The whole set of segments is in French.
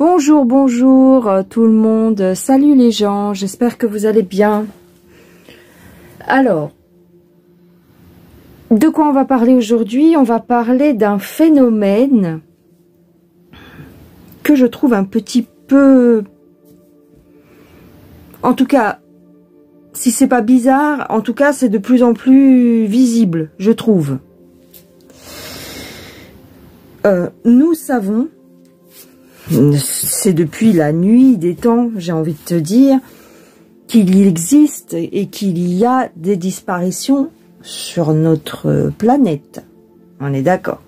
Bonjour, bonjour tout le monde, salut les gens, j'espère que vous allez bien. Alors, de quoi on va parler aujourd'hui? On va parler d'un phénomène que je trouve un petit peu... En tout cas, si c'est pas bizarre, en tout cas c'est de plus en plus visible, je trouve. Nous savons... C'est depuis la nuit des temps, j'ai envie de te dire, qu'il existe et qu'il y a des disparitions sur notre planète. On est d'accord.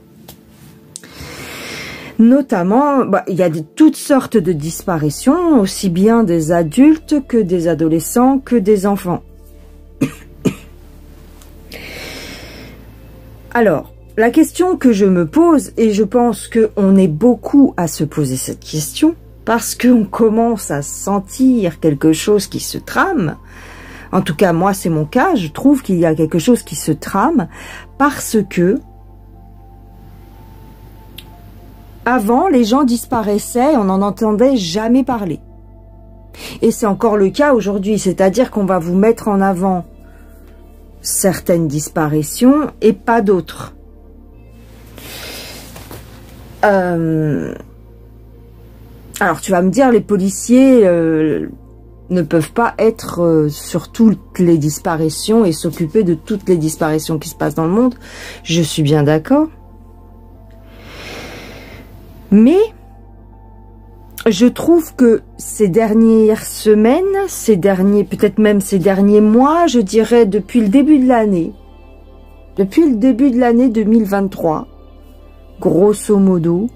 Notamment, il y a toutes sortes de disparitions, aussi bien des adultes que des adolescents, que des enfants. Alors, la question que je me pose, et je pense qu'on est beaucoup à se poser cette question, parce qu'on commence à sentir quelque chose qui se trame, en tout cas moi c'est mon cas, je trouve qu'il y a quelque chose qui se trame, parce que avant les gens disparaissaient, on n'en entendait jamais parler. Et c'est encore le cas aujourd'hui, c'est-à-dire qu'on va vous mettre en avant certaines disparitions et pas d'autres. Alors tu vas me dire, les policiers ne peuvent pas être sur toutes les disparitions et s'occuper de toutes les disparitions qui se passent dans le monde. Je suis bien d'accord. Mais je trouve que ces dernières semaines, peut-être même ces derniers mois, je dirais depuis le début de l'année 2023, grosso modo,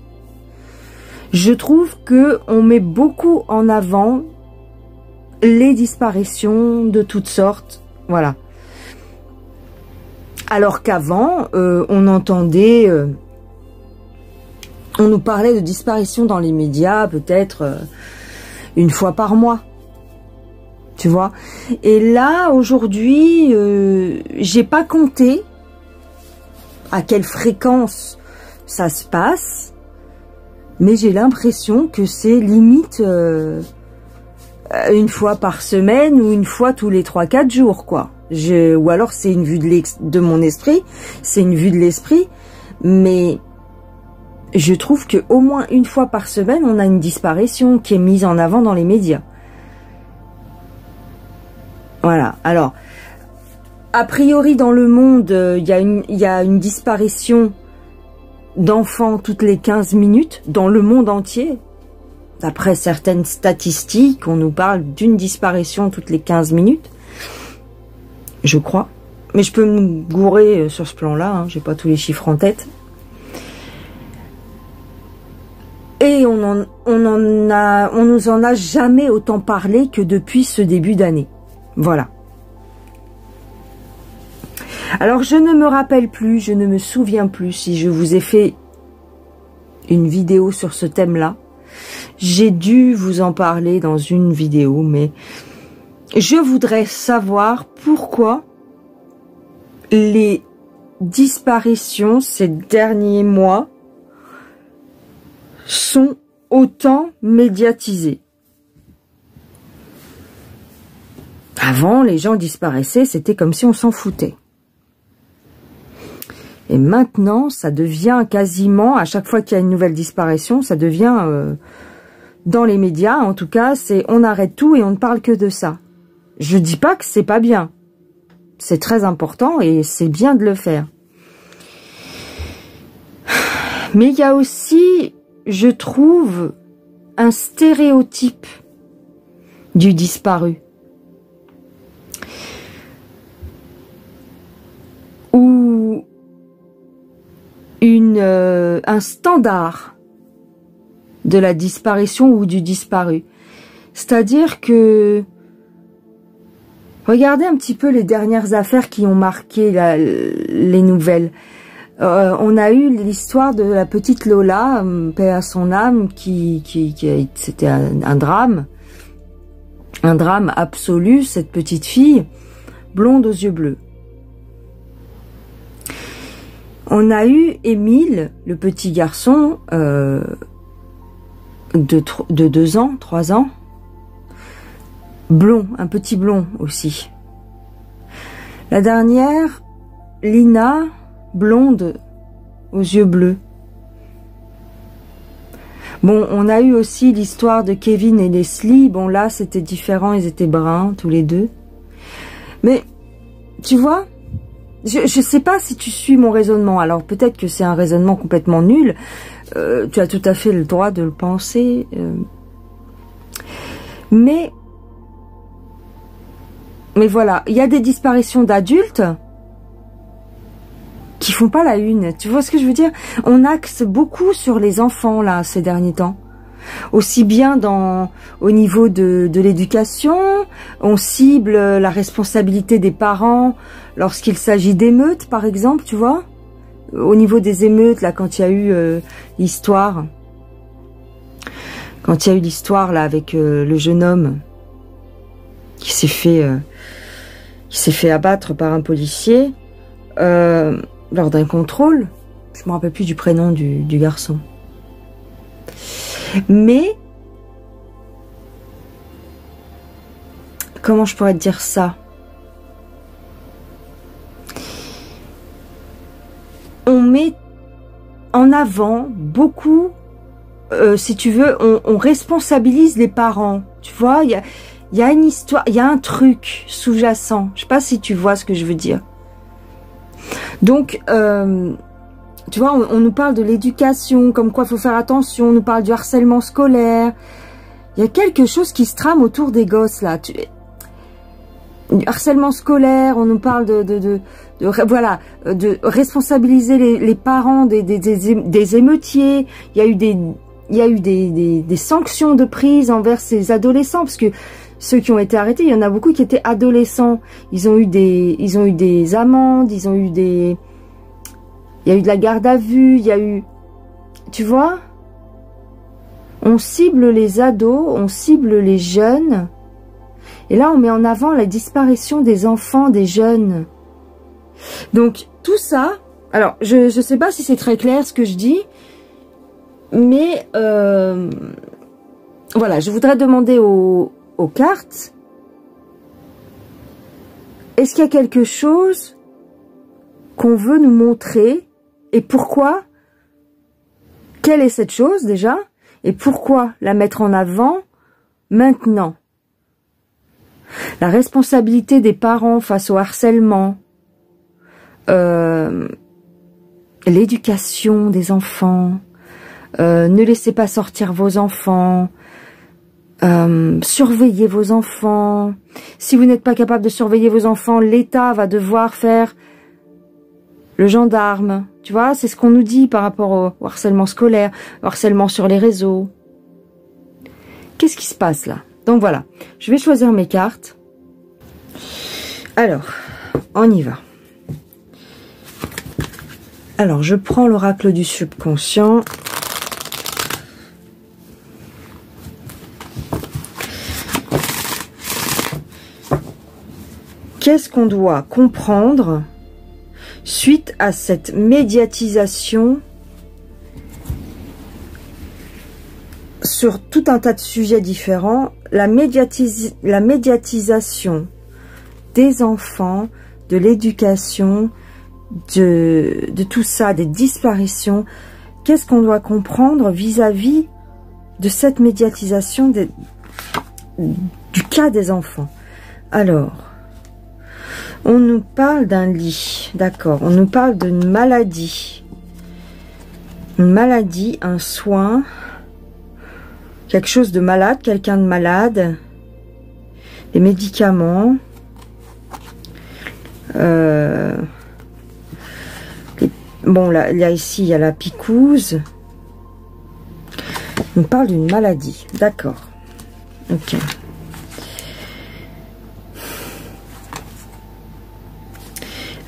je trouve que on met beaucoup en avant les disparitions de toutes sortes, voilà. Alors qu'avant, on entendait, on nous parlait de disparitions dans les médias, peut-être une fois par mois, tu vois. Et là, aujourd'hui, j'ai pas compté à quelle fréquence ça se passe, mais j'ai l'impression que c'est limite une fois par semaine ou une fois tous les 3-4 jours, quoi. Ou alors c'est une vue de mon esprit, c'est une vue de l'esprit, mais je trouve que au moins une fois par semaine, on a une disparition qui est mise en avant dans les médias. Voilà, alors, a priori dans le monde, il y a une disparition d'enfants toutes les 15 minutes dans le monde entier. D'après certaines statistiques, on nous parle d'une disparition toutes les 15 minutes. Je crois. Mais je peux me gourer sur ce plan-là, hein, j'ai pas tous les chiffres en tête. Et on nous en a jamais autant parlé que depuis ce début d'année. Voilà. Alors, je ne me rappelle plus, je ne me souviens plus si je vous ai fait une vidéo sur ce thème-là. J'ai dû vous en parler dans une vidéo, mais je voudrais savoir pourquoi les disparitions ces derniers mois sont autant médiatisées. Avant, les gens disparaissaient, c'était comme si on s'en foutait. Et maintenant, ça devient quasiment, à chaque fois qu'il y a une nouvelle disparition, ça devient, dans les médias, en tout cas, c'est on arrête tout et on ne parle que de ça. Je dis pas que c'est pas bien. C'est très important et c'est bien de le faire. Mais il y a aussi, je trouve, un stéréotype du disparu. Ou un standard de la disparition ou du disparu. C'est-à-dire que, regardez un petit peu les dernières affaires qui ont marqué les nouvelles. On a eu l'histoire de la petite Lola, paix à son âme, c'était un drame absolu, cette petite fille, blonde aux yeux bleus. On a eu Émile, le petit garçon, de 2 ans, 3 ans. Blond, un petit blond aussi. La dernière, Lina, blonde, aux yeux bleus. Bon, on a eu aussi l'histoire de Kevin et Leslie. Bon, là, c'était différent, ils étaient bruns, tous les deux. Mais, tu vois, je sais pas si tu suis mon raisonnement. Alors, peut-être que c'est un raisonnement complètement nul. Tu as tout à fait le droit de le penser. Mais voilà, il y a des disparitions d'adultes qui font pas la une. Tu vois ce que je veux dire? On axe beaucoup sur les enfants, là, ces derniers temps. Aussi bien au niveau de l'éducation, on cible la responsabilité des parents lorsqu'il s'agit d'émeutes, par exemple, tu vois? Au niveau des émeutes, là, quand il y a eu l'histoire. Quand il y a eu l'histoire, là, avec le jeune homme qui s'est fait abattre par un policier, lors d'un contrôle. Je me rappelle plus du prénom du garçon. Mais, comment je pourrais te dire ça? On met en avant beaucoup, si tu veux, on responsabilise les parents. Tu vois, il y a une histoire, il y a un truc sous-jacent. Je sais pas si tu vois ce que je veux dire. Donc, tu vois, on nous parle de l'éducation, comme quoi il faut faire attention, on nous parle du harcèlement scolaire. Il y a quelque chose qui se trame autour des gosses, là. Du harcèlement scolaire, on nous parle de responsabiliser les parents des émeutiers. Il y a eu des sanctions de prise envers ces adolescents, parce que ceux qui ont été arrêtés, il y en a beaucoup qui étaient adolescents. Ils ont eu des amendes, il y a eu de la garde à vue, il y a eu... Tu vois? On cible les ados, on cible les jeunes. Et là, on met en avant la disparition des enfants, des jeunes. Donc, tout ça... Alors, je ne sais pas si c'est très clair ce que je dis, mais... voilà, je voudrais demander aux cartes, est-ce qu'il y a quelque chose qu'on veut nous montrer et pourquoi? Quelle est cette chose déjà? Et pourquoi la mettre en avant maintenant? La responsabilité des parents face au harcèlement, l'éducation des enfants, ne laissez pas sortir vos enfants, surveillez vos enfants. Si vous n'êtes pas capable de surveiller vos enfants, l'État va devoir faire le gendarme. Tu vois, c'est ce qu'on nous dit par rapport au harcèlement scolaire, au harcèlement sur les réseaux. Qu'est-ce qui se passe là? Donc voilà, je vais choisir mes cartes. Alors, on y va. Alors, je prends l'oracle du subconscient. Qu'est-ce qu'on doit comprendre suite à cette médiatisation sur tout un tas de sujets différents, la médiatisation des enfants, de l'éducation, de tout ça, des disparitions. Qu'est-ce qu'on doit comprendre vis-à-vis de cette médiatisation du cas des enfants? Alors, on nous parle d'un lit, d'accord, on nous parle d'une maladie. Une maladie, un soin, quelque chose de malade, quelqu'un de malade, des médicaments, bon, là, ici, il y a la picouse. On nous parle d'une maladie, d'accord, ok.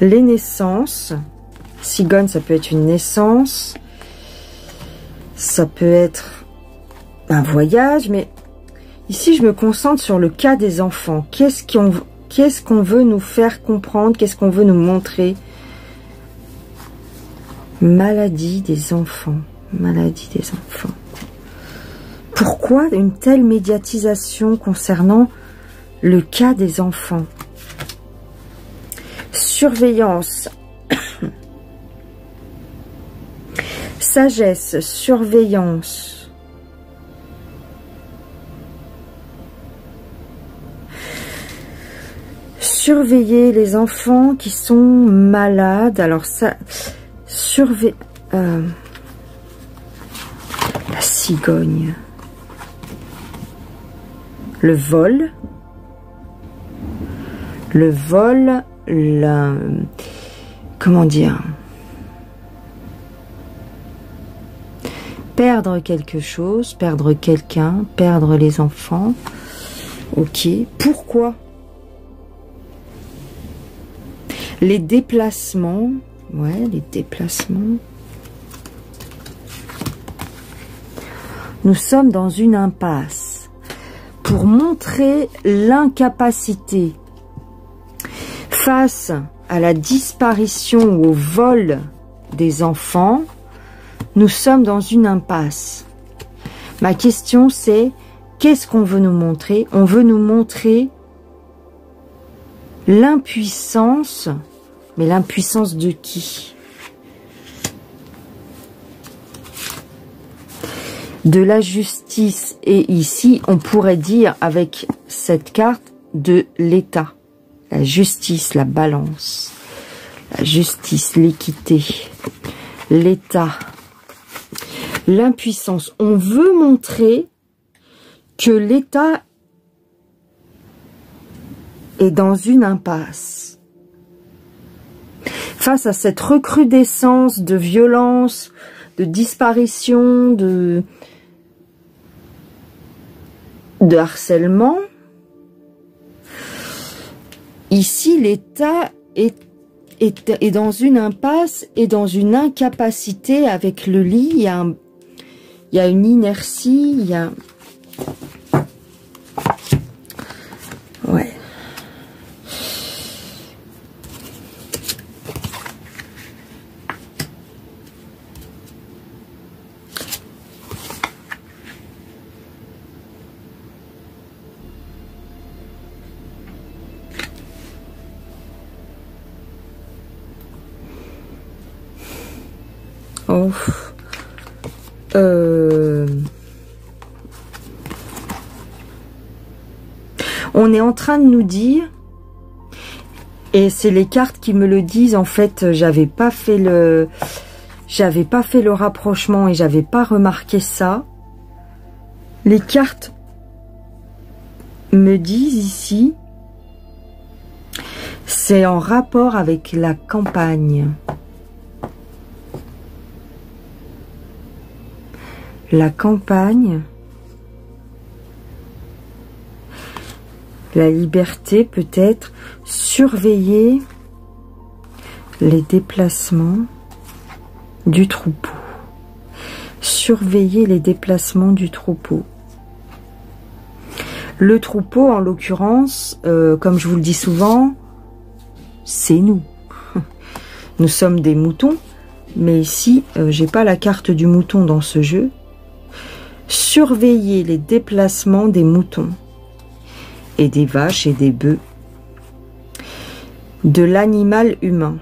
Les naissances, cigogne, ça peut être une naissance, ça peut être un voyage, mais ici je me concentre sur le cas des enfants. Qu'est-ce qu'on veut nous faire comprendre, qu'est-ce qu'on veut nous montrer? Maladie des enfants, maladie des enfants. Pourquoi une telle médiatisation concernant le cas des enfants? Surveillance. Sagesse, surveillance. Surveiller les enfants qui sont malades. Alors ça, la cigogne. Le vol, comment dire, perdre quelque chose, perdre quelqu'un, perdre les enfants. Ok, pourquoi? Les déplacements, ouais, les déplacements. Nous sommes dans une impasse. Pour montrer l'incapacité face à la disparition ou au vol des enfants, nous sommes dans une impasse. Ma question c'est, qu'est-ce qu'on veut nous montrer? On veut nous montrer l'impuissance, mais l'impuissance de qui? De la justice, et ici on pourrait dire avec cette carte de l'État, la justice, la balance, la justice, l'équité, l'État, l'impuissance. On veut montrer que l'État est dans une impasse face à cette recrudescence de violence, de disparition, de harcèlement. Ici, l'État est dans une impasse et dans une incapacité avec le lit. Il y a une inertie, il y a... Ouais. Oh. On est en train de nous dire, et c'est les cartes qui me le disent, en fait, j'avais pas fait le rapprochement et j'avais pas remarqué ça. Les cartes me disent ici, c'est en rapport avec la campagne. La campagne, la liberté peut-être, surveiller les déplacements du troupeau. Surveiller les déplacements du troupeau. Le troupeau, en l'occurrence, comme je vous le dis souvent, c'est nous. Nous sommes des moutons, mais ici, j'ai pas la carte du mouton dans ce jeu. Surveiller les déplacements des moutons et des vaches et des bœufs, de l'animal humain.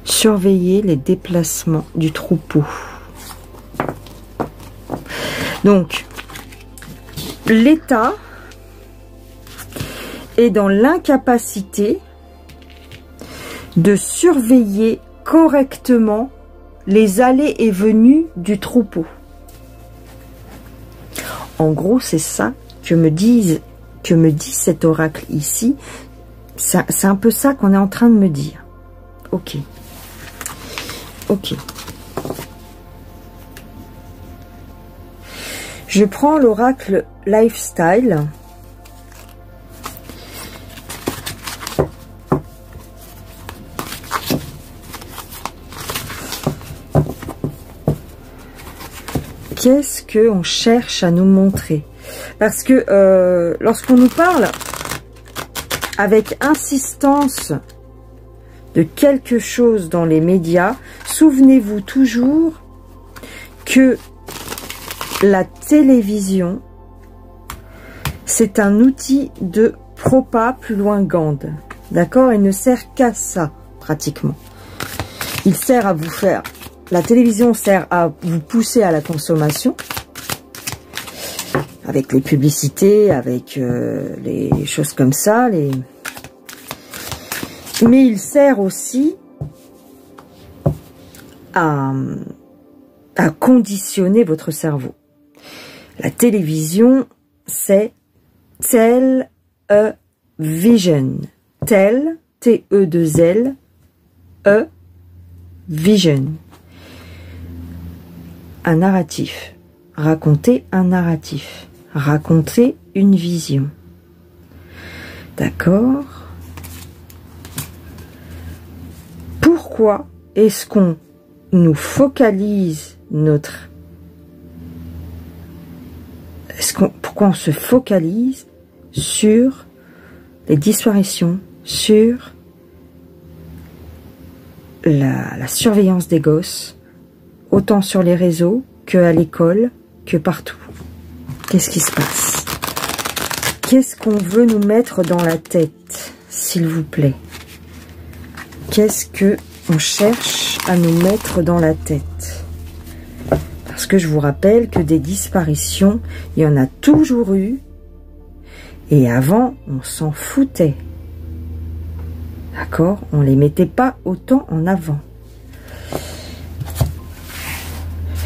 Surveiller les déplacements du troupeau. Donc, l'État est dans l'incapacité de surveiller correctement les allées et venues du troupeau. En gros, c'est ça que me dit cet oracle ici. C'est un peu ça qu'on est en train de me dire. Ok. Ok. Je prends l'oracle Lifestyle. Qu'est-ce qu'on cherche à nous montrer? Parce que lorsqu'on nous parle avec insistance de quelque chose dans les médias, souvenez-vous toujours que la télévision, c'est un outil de propagande. D'accord? Il ne sert qu'à ça, pratiquement. Il sert à vous faire... La télévision sert à vous pousser à la consommation. Avec les publicités, avec les choses comme ça. Mais il sert aussi à conditionner votre cerveau. La télévision, c'est television. T-E-2-L, vision. Un narratif. Raconter un narratif. Raconter une vision. D'accord? Pourquoi est-ce qu'on nous focalise notre... Pourquoi on se focalise sur les disparitions, sur la surveillance des gosses, autant sur les réseaux qu'à l'école, que partout? Qu'est-ce qui se passe? Qu'est-ce qu'on veut nous mettre dans la tête, s'il vous plaît? Qu'est-ce que on cherche à nous mettre dans la tête? Parce que je vous rappelle que des disparitions, il y en a toujours eu. Et avant, on s'en foutait. D'accord? On les mettait pas autant en avant.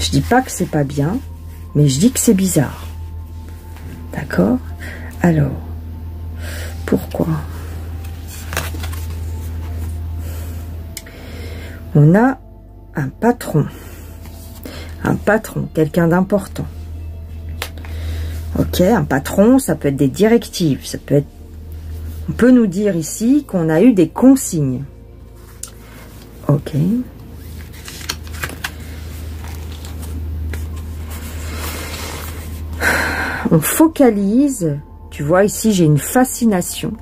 Je dis pas que c'est pas bien, mais je dis que c'est bizarre. D'accord? Alors, pourquoi? On a un patron. Un patron, quelqu'un d'important. Ok, un patron, ça peut être des directives, ça peut être... On peut nous dire ici qu'on a eu des consignes. Ok. On focalise, tu vois ici j'ai une fascination.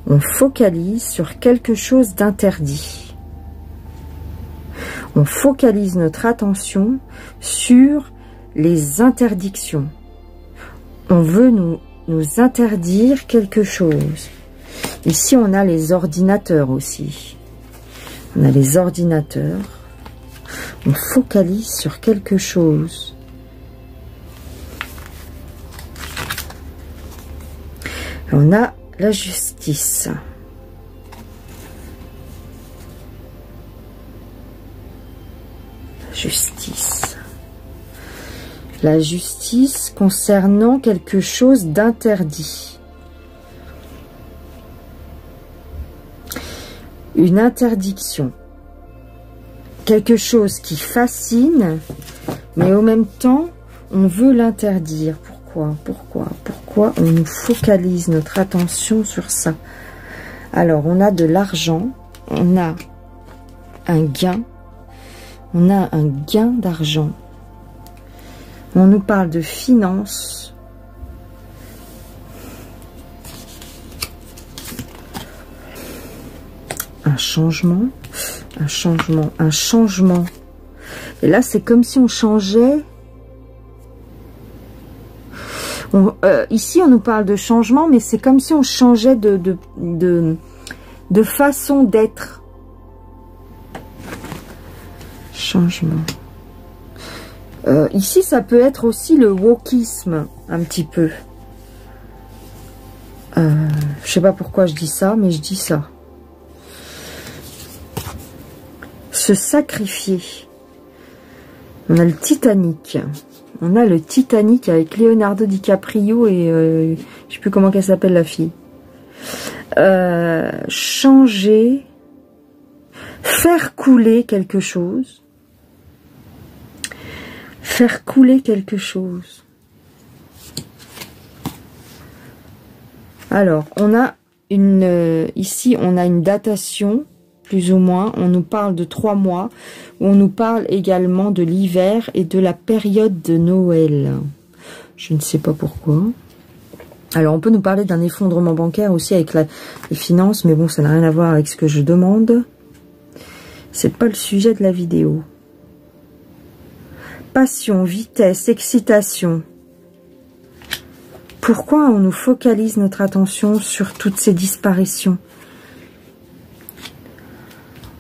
On focalise sur quelque chose d'interdit. On focalise notre attention sur les interdictions. On veut nous interdire quelque chose. Ici, on a les ordinateurs aussi. On a les ordinateurs. On focalise sur quelque chose. On a la justice. Justice. La justice concernant quelque chose d'interdit. Une interdiction. Quelque chose qui fascine, mais au même temps, on veut l'interdire. Pourquoi on nous focalise notre attention sur ça? Alors, on a de l'argent, on a un gain, d'argent. On nous parle de finances. Un changement. Et là, c'est comme si on changeait. Ici, on nous parle de changement, mais c'est comme si on changeait de façon d'être. Changement. Ici, ça peut être aussi le wokisme, un petit peu. Je sais pas pourquoi je dis ça, mais je dis ça. Se sacrifier. On a le Titanic. On a le Titanic avec Leonardo DiCaprio et je sais plus comment qu'elle s'appelle la fille. Changer. Faire couler quelque chose. Faire couler quelque chose. Alors, on a ici, on a une datation, plus ou moins. On nous parle de 3 mois. On nous parle également de l'hiver et de la période de Noël. Je ne sais pas pourquoi. Alors, on peut nous parler d'un effondrement bancaire aussi avec les finances, mais bon, ça n'a rien à voir avec ce que je demande. C'est pas le sujet de la vidéo. Passion, vitesse, excitation. Pourquoi on nous focalise notre attention sur toutes ces disparitions?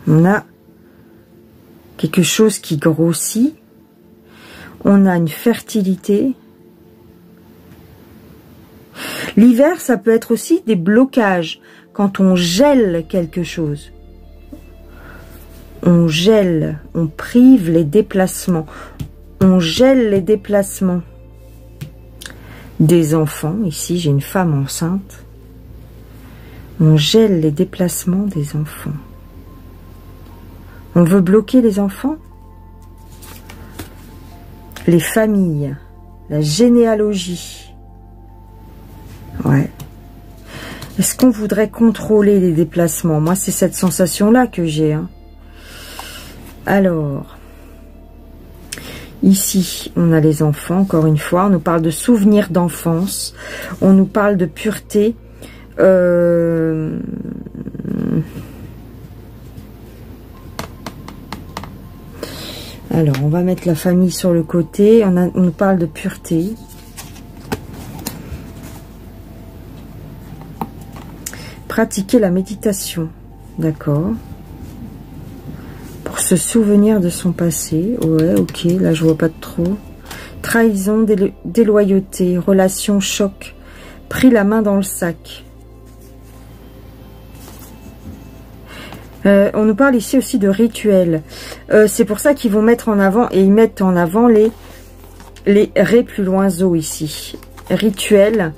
On a quelque chose qui grossit. On a une fertilité. L'hiver, ça peut être aussi des blocages. Quand on gèle quelque chose. On gèle, on prive les déplacements. On gèle les déplacements. Des enfants, ici j'ai une femme enceinte. On gèle les déplacements des enfants. On veut bloquer les enfants. Les familles, la généalogie. Ouais. Est-ce qu'on voudrait contrôler les déplacements? Moi, c'est cette sensation-là que j'ai. Hein. Alors, ici, on a les enfants, encore une fois. On nous parle de souvenirs d'enfance. On nous parle de pureté. Alors, on va mettre la famille sur le côté. On nous parle de pureté. Pratiquer la méditation. D'accord. Pour se souvenir de son passé. Ouais, ok. Là, je vois pas de trop. Trahison, déloyauté, relation, choc. Pris la main dans le sac. On nous parle ici aussi de rituels. C'est pour ça qu'ils vont mettre en avant, et ils mettent en avant les ré plus loin zo ici. Rituels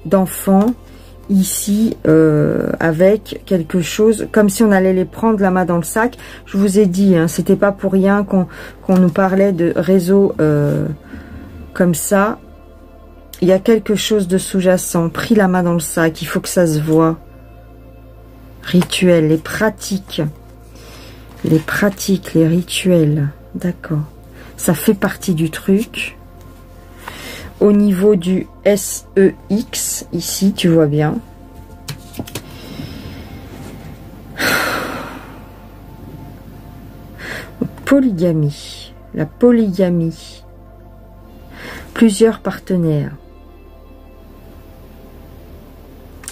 d'enfants, ici, avec quelque chose, comme si on allait les prendre la main dans le sac. Je vous ai dit, hein, c'était pas pour rien qu'on nous parlait de réseau comme ça. Il y a quelque chose de sous-jacent, pris la main dans le sac, il faut que ça se voit. Rituels, les pratiques, les rituels, d'accord. Ça fait partie du truc. Au niveau du SEX, ici, tu vois bien. Polygamie, la polygamie. Plusieurs partenaires.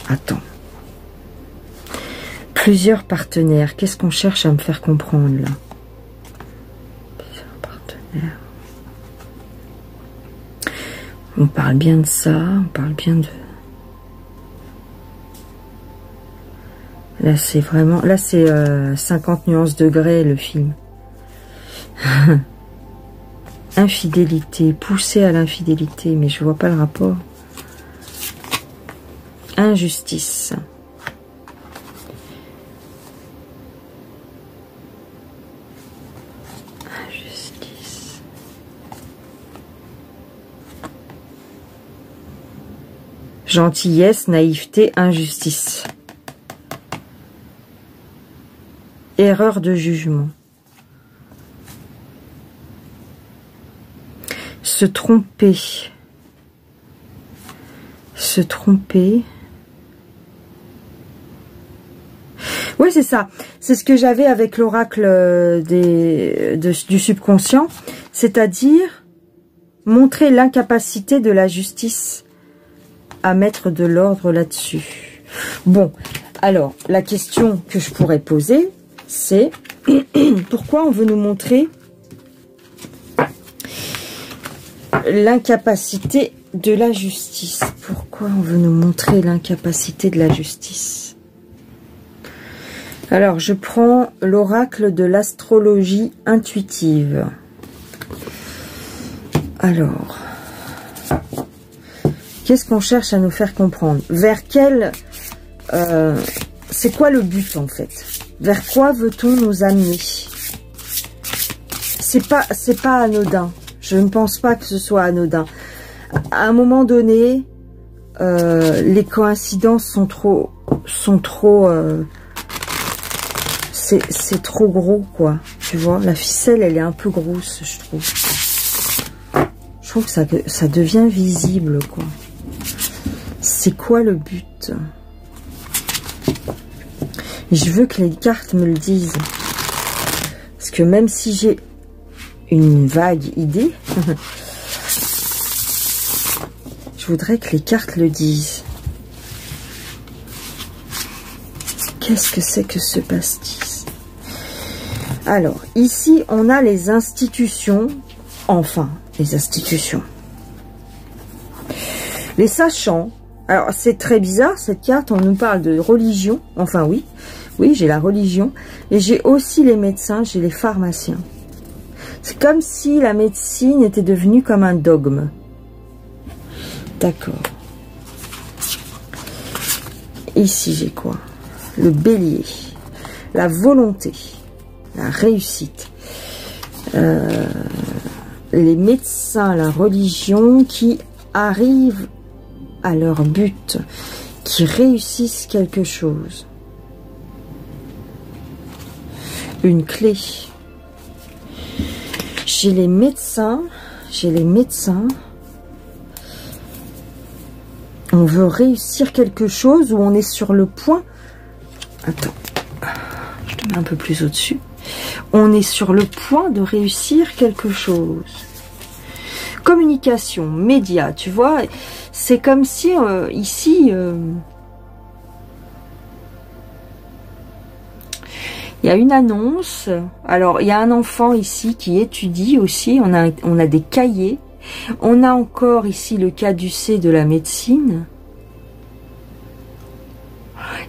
Attends. Plusieurs partenaires. Qu'est-ce qu'on cherche à me faire comprendre là? Plusieurs partenaires. On parle bien de ça. On parle bien de... Là, c'est vraiment... Là, c'est 50 nuances degrés, le film. Infidélité. Pousser à l'infidélité. Mais je vois pas le rapport. Injustice. Gentillesse, naïveté, injustice. Erreur de jugement. Se tromper. Se tromper. Oui, c'est ça. C'est ce que j'avais avec l'oracle du subconscient. C'est-à-dire montrer l'incapacité de la justice à mettre de l'ordre là-dessus. Bon, alors, la question que je pourrais poser, c'est pourquoi on veut nous montrer l'incapacité de la justice? Pourquoi on veut nous montrer l'incapacité de la justice? Alors, je prends l'oracle de l'astrologie intuitive. Alors... Qu'est-ce qu'on cherche à nous faire comprendre? Vers quel... c'est quoi le but, en fait? Vers quoi veut-on nous amener? C'est pas anodin. Je ne pense pas que ce soit anodin. À un moment donné, les coïncidences sont trop... c'est trop gros, quoi. Tu vois? La ficelle, elle est un peu grosse, je trouve. Je trouve que ça devient visible, quoi. C'est quoi le but? Je veux que les cartes me le disent. Parce que même si j'ai une vague idée. Je voudrais que les cartes le disent. Qu'est-ce que c'est que ce pastis? Alors, ici, on a les institutions. Enfin, les institutions. Les sachants. Alors, c'est très bizarre, cette carte. On nous parle de religion. Enfin, oui. Oui, j'ai la religion. Et j'ai aussi les médecins, j'ai les pharmaciens. C'est comme si la médecine était devenue comme un dogme. D'accord. Ici, j'ai quoi? Le bélier. La volonté. La réussite. Les médecins, la religion qui arrivent à leur but, qui réussissent quelque chose. Une clé. J'ai les médecins. On veut réussir quelque chose ou on est sur le point. Attends, je te mets un peu plus au-dessus. On est sur le point de réussir quelque chose. Communication, médias, tu vois, c'est comme si ici, il y a une annonce. Alors, il y a un enfant ici qui étudie aussi. On a des cahiers. On a encore ici le caducée de la médecine.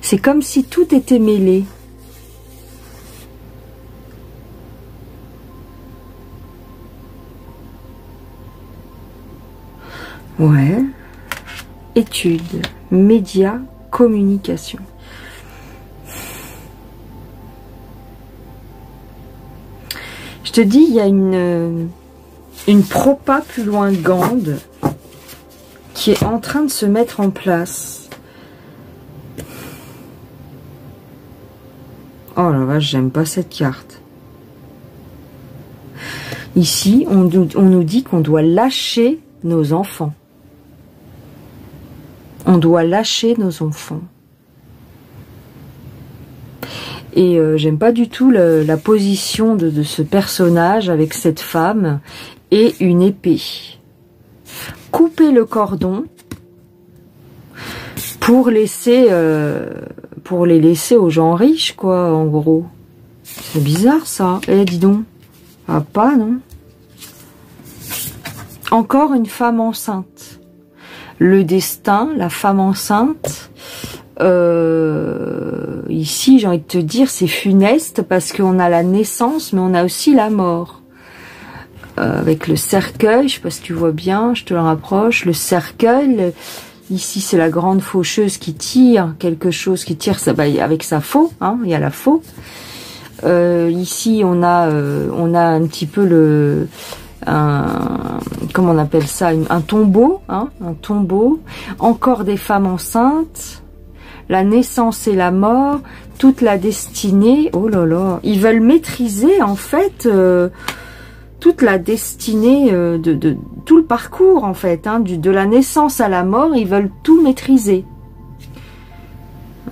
C'est comme si tout était mêlé. Ouais. Études, médias, communication. Je te dis, il y a une propa plus loin Gand qui est en train de se mettre en place. Oh la vache, j'aime pas cette carte. Ici, on nous dit qu'on doit lâcher nos enfants. On doit lâcher nos enfants. Et j'aime pas du tout la position de ce personnage avec cette femme et une épée. Couper le cordon pour les laisser aux gens riches, quoi, en gros. C'est bizarre, ça. Eh, dis donc. Ah, pas, non? Encore une femme enceinte. Le destin, la femme enceinte. Ici, j'ai envie de te dire, c'est funeste parce qu'on a la naissance, mais on a aussi la mort. Avec le cercueil, je sais pas si tu vois bien, je te le rapproche. Le cercueil, ici, c'est la grande faucheuse qui tire quelque chose, qui tire ça, avec sa faux, hein, il y a la faux. Ici, on a un petit peu comment on appelle ça, un tombeau, hein, un tombeau. Encore des femmes enceintes. La naissance et la mort, toute la destinée. Oh là là, ils veulent maîtriser en fait toute la destinée de tout le parcours en fait, hein, de la naissance à la mort, ils veulent tout maîtriser.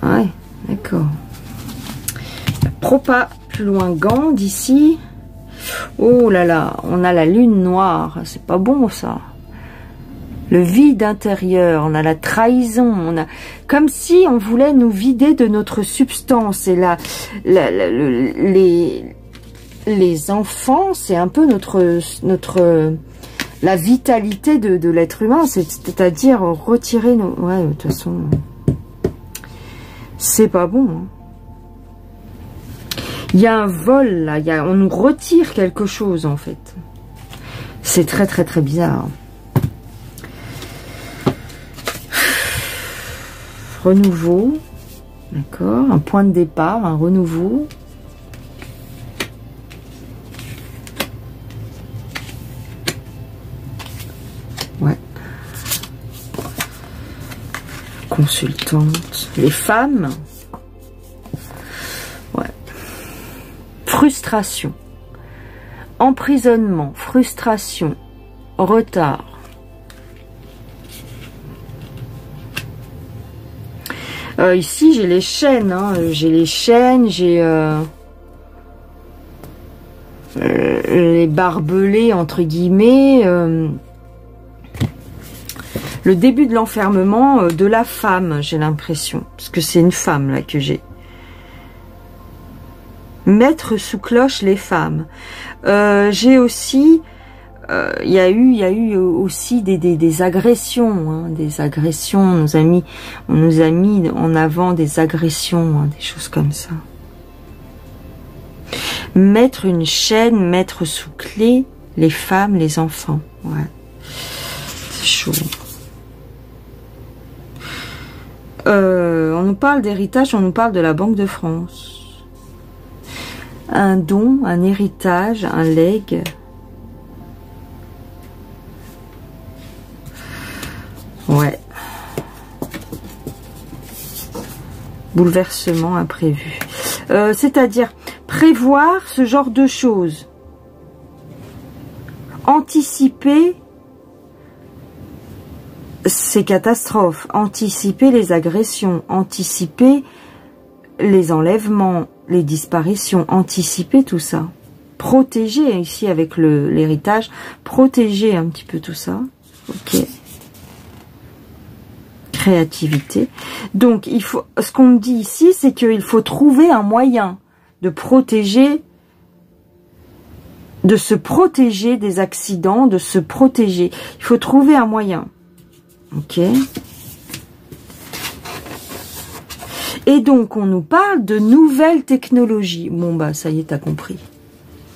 Ouais, d'accord. Propa plus loin Gand ici. Oh là là, on a la lune noire, c'est pas bon ça. Le vide intérieur, on a la trahison, on a comme si on voulait nous vider de notre substance. Et les enfants, c'est un peu la vitalité de l'être humain, c'est-à-dire retirer nos... Ouais, de toute façon, c'est pas bon. Hein. Il y a un vol là, on nous retire quelque chose en fait. C'est très très très bizarre. Renouveau, d'accord, un point de départ, un renouveau. Ouais. Consultante. Les femmes. Ouais. Frustration. Emprisonnement, frustration, retard. Ici, j'ai les chaînes, hein. J'ai les chaînes, j'ai les barbelés, entre guillemets, le début de l'enfermement de la femme, j'ai l'impression. Parce que c'est une femme, là, que j'ai. Mettre sous cloche les femmes. J'ai aussi... il y a eu aussi des agressions, hein, des agressions. On nous a mis en avant des agressions, hein, des choses comme ça. Mettre une chaîne, mettre sous clé les femmes, les enfants. Ouais, c'est chaud. On nous parle d'héritage, on nous parle de la Banque de France. Un don, un héritage, un legs. Ouais. Bouleversement imprévu. C'est-à-dire prévoir ce genre de choses. Anticiper ces catastrophes. Anticiper les agressions. Anticiper les enlèvements, les disparitions. Anticiper tout ça. Protéger ici avec l'héritage. Protéger un petit peu tout ça. Ok. Créativité. Donc, il faut, ce qu'on me dit ici, c'est qu'il faut trouver un moyen de protéger, de se protéger des accidents, de se protéger. Il faut trouver un moyen. Ok. Et donc, on nous parle de nouvelles technologies. Bon, bah, ça y est, t'as compris.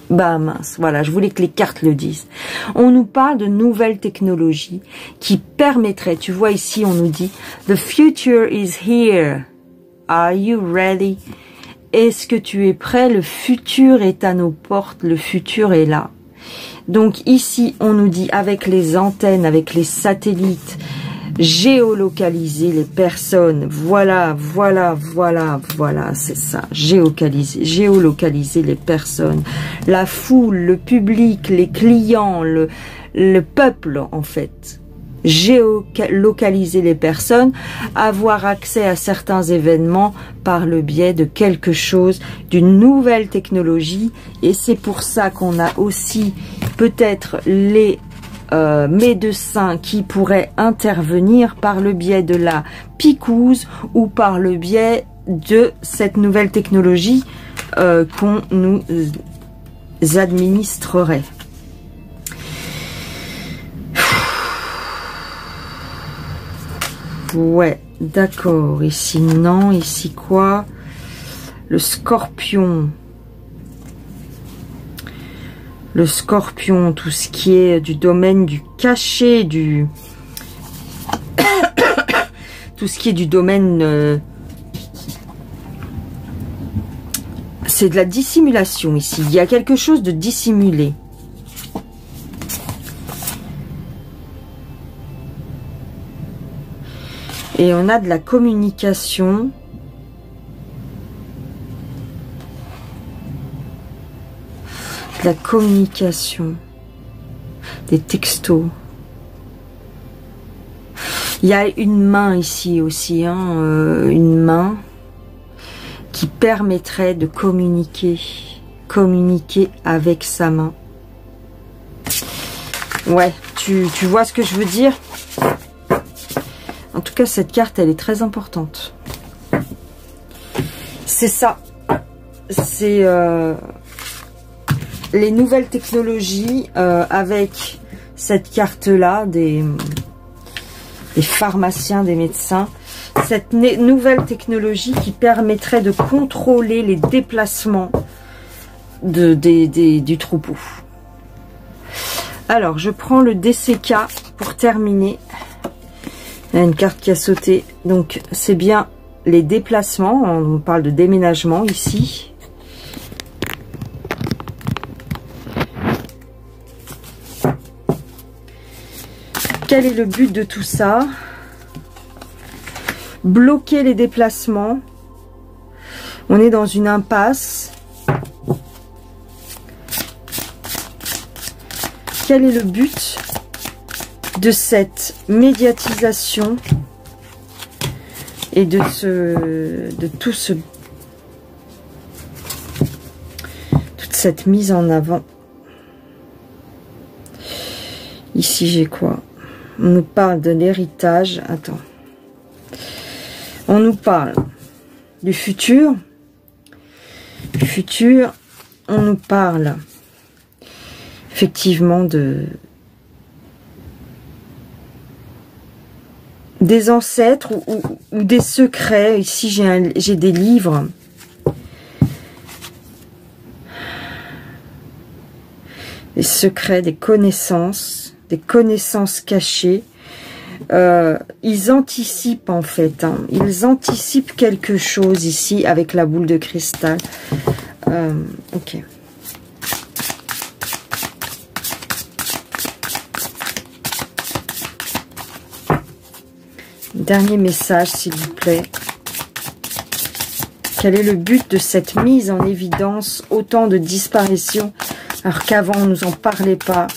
Bah mince, voilà, je voulais que les cartes le disent. On nous parle de nouvelles technologies qui permettraient, tu vois ici on nous dit « The future is here. Are you ready? » Est-ce que tu es prêt? Le futur est à nos portes, le futur est là. Donc ici on nous dit avec les antennes, avec les satellites, géolocaliser les personnes, voilà, c'est ça, géolocaliser les personnes, la foule, le public, les clients, le peuple en fait, géolocaliser les personnes, avoir accès à certains événements par le biais de quelque chose, d'une nouvelle technologie, et c'est pour ça qu'on a aussi peut-être les médecins qui pourraient intervenir par le biais de la picouse ou par le biais de cette nouvelle technologie qu'on nous administrerait. Ouais, d'accord. Ici, non. Ici, quoi? Le scorpion. Le scorpion, tout ce qui est du domaine du cachet, tout ce qui est du domaine... c'est de la dissimulation ici. Il y a quelque chose de dissimulé. Et on a de la communication. La communication, des textos. Il y a une main ici aussi, hein, une main qui permettrait de communiquer avec sa main. Ouais, tu vois ce que je veux dire? En tout cas, cette carte, elle est très importante. C'est ça. C'est... les nouvelles technologies avec cette carte-là des pharmaciens, des médecins, cette nouvelle technologie qui permettrait de contrôler les déplacements du troupeau. Alors, je prends le DCK pour terminer. Il y a une carte qui a sauté. Donc, c'est bien les déplacements. On parle de déménagement ici. Quel est le but de tout ça? Bloquer les déplacements. On est dans une impasse. Quel est le but de cette médiatisation et de toute cette mise en avant? Ici, j'ai quoi? On nous parle de l'héritage. Attends. On nous parle du futur. Du futur, on nous parle effectivement des ancêtres ou des secrets. Ici, j'ai des livres. Des secrets, des connaissances cachées. Ils anticipent en fait, hein. Ils anticipent quelque chose ici avec la boule de cristal. Ok. Dernier message, s'il vous plaît. Quel est le but de cette mise en évidence? Autant de disparitions, alors qu'avant, on ne nous en parlait pas.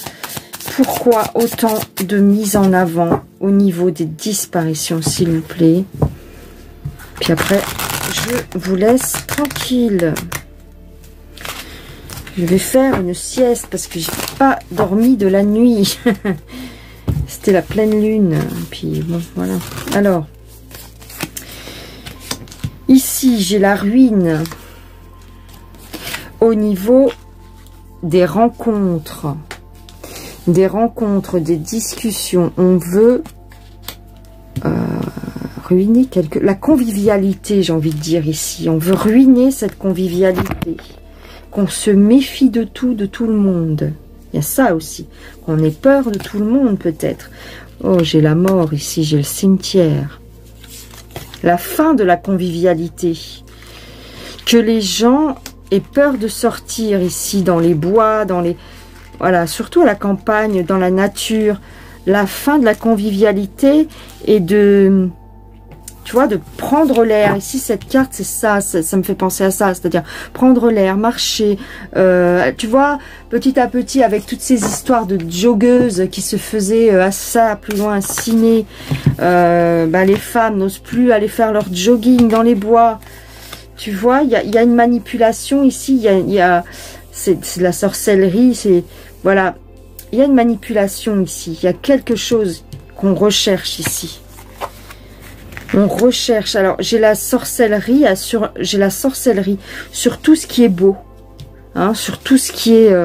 Pourquoi autant de mise en avant au niveau des disparitions, s'il vous plaît? Puis après, je vous laisse tranquille. Je vais faire une sieste parce que j'ai pas dormi de la nuit. C'était la pleine lune. Puis bon, voilà. Alors, ici, j'ai la ruine au niveau des rencontres. Des rencontres, des discussions. On veut ruiner la convivialité, j'ai envie de dire ici. On veut ruiner cette convivialité. Qu'on se méfie de tout le monde. Il y a ça aussi. Qu'on ait peur de tout le monde peut-être. Oh, j'ai la mort ici, j'ai le cimetière. La fin de la convivialité. Que les gens aient peur de sortir ici dans les bois, dans les... Voilà, surtout à la campagne, dans la nature. La fin de la convivialité et de... Tu vois, de prendre l'air. Ici, cette carte, c'est ça, ça me fait penser à ça. C'est-à-dire prendre l'air, marcher. Tu vois, petit à petit, avec toutes ces histoires de joggeuses qui se faisaient à ça, plus loin, à ciné. Les femmes n'osent plus aller faire leur jogging dans les bois. Tu vois, il y a une manipulation ici. C'est de la sorcellerie. C'est... Voilà, il y a une manipulation ici. Il y a quelque chose qu'on recherche ici. On recherche. Alors, j'ai la sorcellerie sur tout ce qui est beau. Hein, sur tout ce qui est...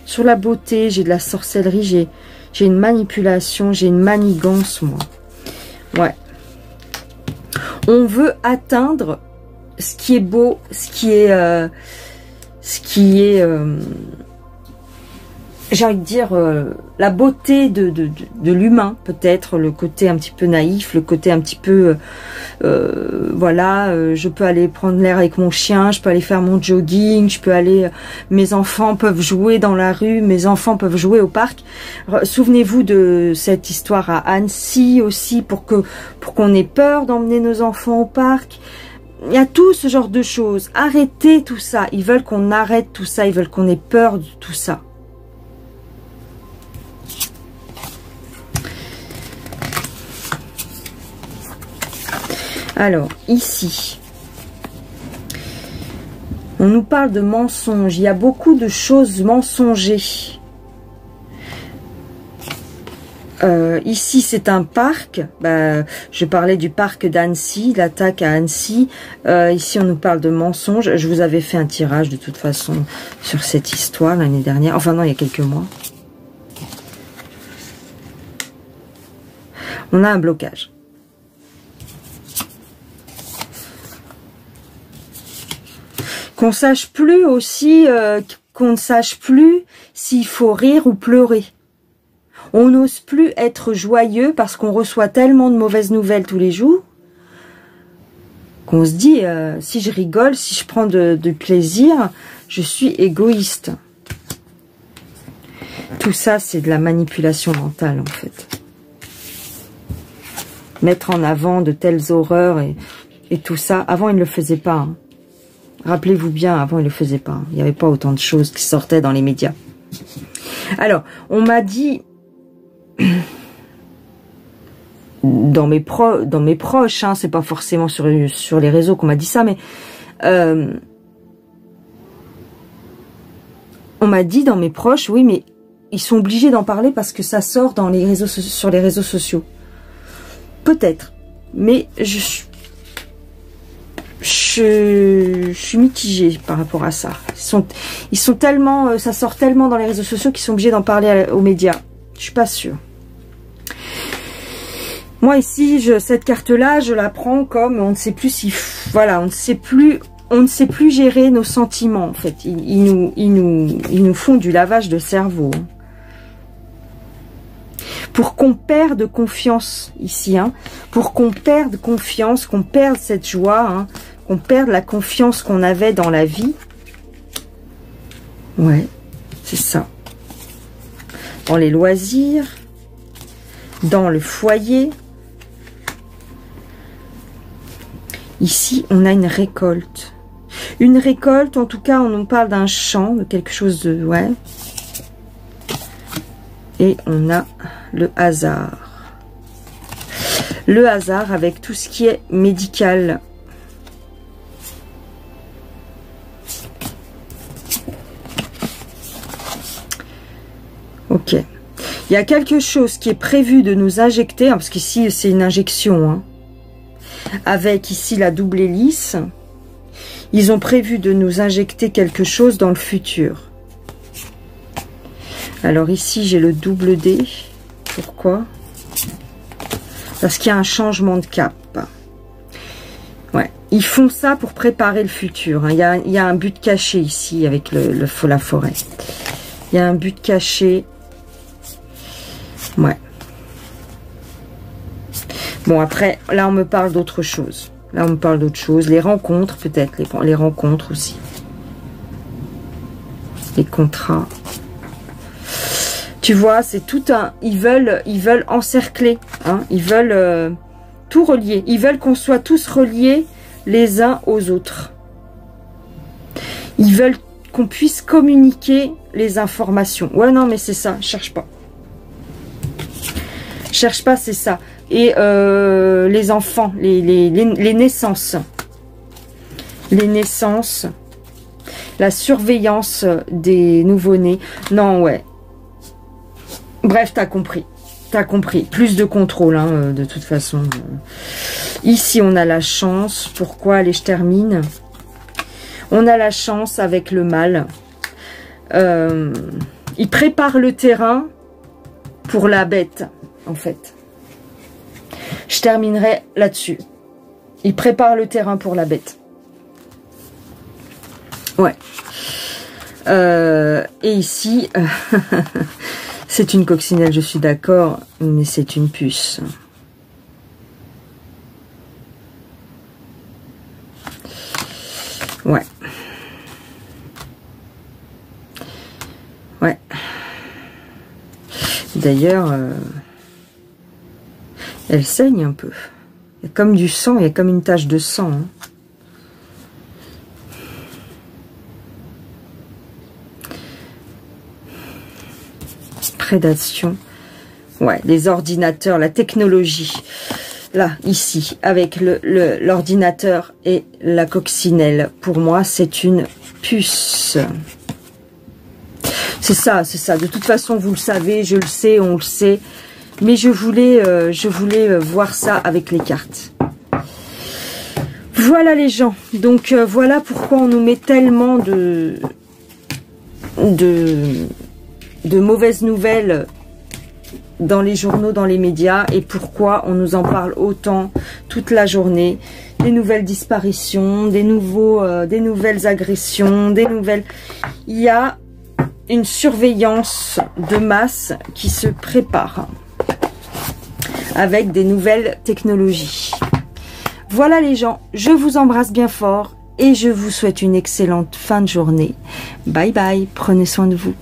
sur la beauté, j'ai de la sorcellerie. J'ai une manipulation, j'ai une manigance, moi. Ouais. On veut atteindre ce qui est beau, ce qui est... j'ai envie de dire la beauté de l'humain, peut-être, le côté un petit peu naïf, le côté un petit peu, voilà, je peux aller prendre l'air avec mon chien, je peux aller faire mon jogging, je peux aller, mes enfants peuvent jouer dans la rue, mes enfants peuvent jouer au parc. Souvenez-vous de cette histoire à Annecy aussi, pour qu'on ait peur d'emmener nos enfants au parc. Il y a tout ce genre de choses. Arrêtez tout ça. Ils veulent qu'on arrête tout ça, ils veulent qu'on ait peur de tout ça. Alors, ici, on nous parle de mensonges. Il y a beaucoup de choses mensongées. Ici, c'est un parc. Je parlais du parc d'Annecy, l'attaque à Annecy. Ici, on nous parle de mensonges. Je vous avais fait un tirage, de toute façon, sur cette histoire l'année dernière. Enfin, non, il y a quelques mois. On a un blocage. Qu'on sache plus aussi, qu'on ne sache plus s'il faut rire ou pleurer. On n'ose plus être joyeux parce qu'on reçoit tellement de mauvaises nouvelles tous les jours qu'on se dit, si je rigole, si je prends du plaisir, je suis égoïste. Tout ça, c'est de la manipulation mentale, en fait. Mettre en avant de telles horreurs et tout ça. Avant, ils ne le faisaient pas, hein. Rappelez-vous bien, avant, il ne le faisait pas. Il n'y avait pas autant de choses qui sortaient dans les médias. Alors, on m'a dit, dans mes proches, hein, c'est pas forcément sur les réseaux qu'on m'a dit ça, mais on m'a dit dans mes proches, oui, mais ils sont obligés d'en parler parce que ça sort dans les réseaux, sur les réseaux sociaux. Peut-être. Mais je suis mitigée par rapport à ça. Ils sont tellement, ça sort tellement dans les réseaux sociaux qu'ils sont obligés d'en parler aux médias. Je suis pas sûre. Moi ici, cette carte-là, je la prends comme on ne sait plus si, voilà, on ne sait plus gérer nos sentiments en fait. Ils nous font du lavage de cerveau. Pour qu'on perde confiance ici, hein, pour qu'on perde confiance, qu'on perde cette joie, hein, qu'on perde la confiance qu'on avait dans la vie. Ouais, c'est ça. Dans les loisirs, dans le foyer. Ici, on a une récolte. Une récolte, en tout cas, on nous parle d'un champ, de quelque chose de... ouais. Et on a le hasard. Le hasard avec tout ce qui est médical. Ok. Il y a quelque chose qui est prévu de nous injecter, hein, parce qu'ici, c'est une injection, hein, avec ici la double hélice. Ils ont prévu de nous injecter quelque chose dans le futur. Alors ici, j'ai le double D. Pourquoi? Parce qu'il y a un changement de cap. Ouais. Ils font ça pour préparer le futur. Hein. Il y a un but caché ici avec la forêt. Il y a un but caché. Ouais. Bon, après, là, on me parle d'autre chose. Là, on me parle d'autre chose. Les rencontres, peut-être. Les rencontres aussi. Les contrats. Tu vois, c'est tout un... Ils veulent encercler. Hein, ils veulent tout relier. Ils veulent qu'on soit tous reliés les uns aux autres. Ils veulent qu'on puisse communiquer les informations. Ouais, non, mais c'est ça. Cherche pas. Cherche pas, c'est ça. Et les enfants, les naissances. Les naissances. La surveillance des nouveau-nés. Non, ouais. Bref, t'as compris. T'as compris. Plus de contrôle, hein, de toute façon. Ici, on a la chance. Pourquoi? Allez, je termine. On a la chance avec le mal. Il prépare le terrain pour la bête, en fait. Je terminerai là-dessus. Il prépare le terrain pour la bête. Ouais. Et ici... c'est une coccinelle, je suis d'accord, mais c'est une puce. Ouais. Ouais. D'ailleurs, elle saigne un peu. Il y a comme du sang, il y a comme une tache de sang. Hein. Prédation. Ouais, les ordinateurs, la technologie. Là, ici, avec l'ordinateur et la coccinelle. Pour moi, c'est une puce. C'est ça, c'est ça. De toute façon, vous le savez, je le sais, on le sait. Mais je voulais voir ça avec les cartes. Voilà les gens. Donc, voilà pourquoi on nous met tellement de mauvaises nouvelles dans les journaux, dans les médias, et pourquoi on nous en parle autant toute la journée. Des nouvelles disparitions, des nouvelles agressions, des nouvelles... Il y a une surveillance de masse qui se prépare avec des nouvelles technologies. Voilà les gens, je vous embrasse bien fort et je vous souhaite une excellente fin de journée. Bye bye, prenez soin de vous.